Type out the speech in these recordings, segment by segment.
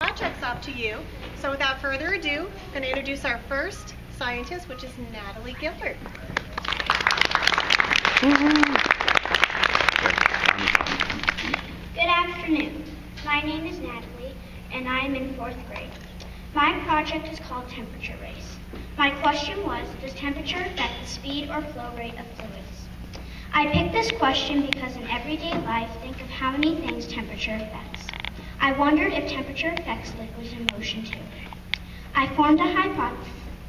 Project's up to you. So without further ado, I'm going to introduce our first scientist, which is Natalie Gilbert. Good afternoon. My name is Natalie, and I am in 4th grade. My project is called Temperature Race. My question was, does temperature affect the speed or flow rate of fluids? I picked this question because in everyday life, think of how many things temperature affects. I wondered if temperature affects liquids in motion too. I formed a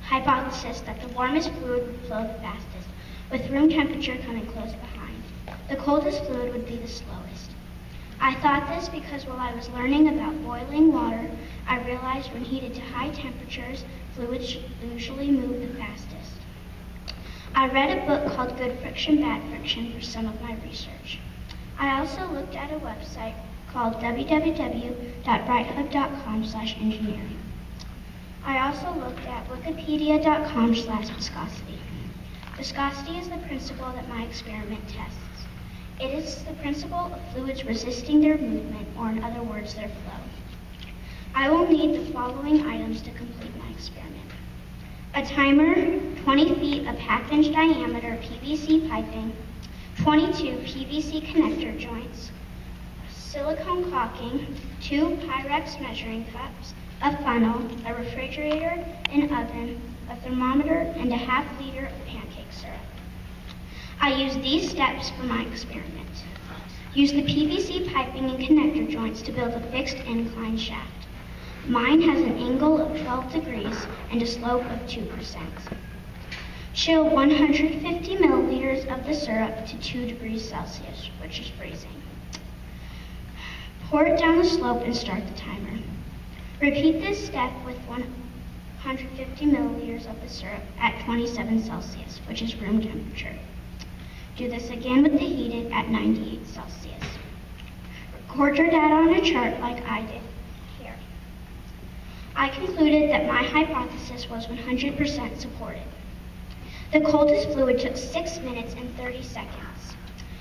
hypothesis that the warmest fluid would flow the fastest, with room temperature coming close behind. The coldest fluid would be the slowest. I thought this because while I was learning about boiling water, I realized when heated to high temperatures, fluids usually move the fastest. I read a book called Good Friction, Bad Friction for some of my research. I also looked at a website called www.brighthub.com/engineering. I also looked at wikipedia.com/viscosity. Viscosity is the principle that my experiment tests. It is the principle of fluids resisting their movement, or in other words, their flow. I will need the following items to complete my experiment: a timer, 20 feet of half-inch diameter PVC piping, 22 PVC connector joints, silicone caulking, 2 Pyrex measuring cups, a funnel, a refrigerator, an oven, a thermometer, and a ½ liter of pancake syrup. I used these steps for my experiment. Use the PVC piping and connector joints to build a fixed incline shaft. Mine has an angle of 12 degrees and a slope of 2%. Chill 150 milliliters of the syrup to 2 degrees Celsius, which is freezing. Pour it down the slope and start the timer. Repeat this step with 150 milliliters of the syrup at 27 Celsius, which is room temperature. Do this again with the heated at 98 Celsius. Record your data on a chart like I did here. I concluded that my hypothesis was 100% supported. The coldest fluid took 6 minutes and 30 seconds,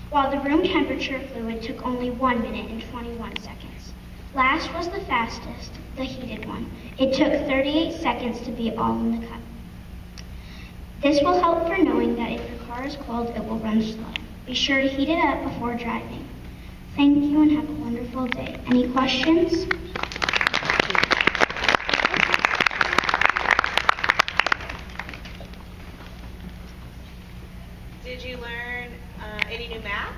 while the room temperature fluid took only 1 minute and 21 seconds. Last was the fastest, the heated one. It took 38 seconds to be all in the cup. This will help for knowing that if your car is cold, it will run slow. Be sure to heat it up before driving. Thank you and have a wonderful day. Any questions? Did you learn any new math?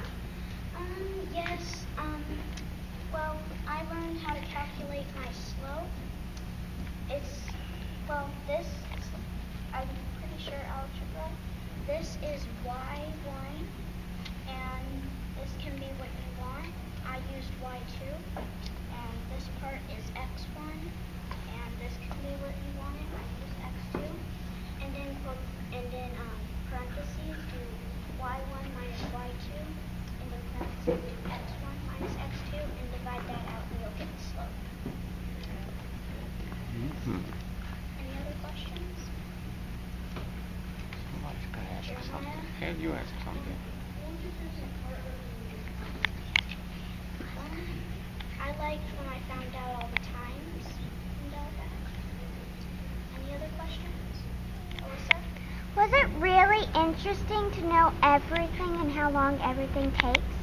Yes. Well, I learned how to calculate my slope. This, I'm pretty sure algebra. This is y1, and this can be what you want. I used y2, and this part is x1, and this can be what you wanted. I used x2, and then parentheses do y1 minus y2, and then parentheses do x1 minus x2, and divide that out, and you'll get the slope. Any other questions? Somebody's going to ask you something. Hey, you ask something. I liked when I found out all the times and all that. Any other questions? Alyssa? Was it really interesting to know everything and how long everything takes?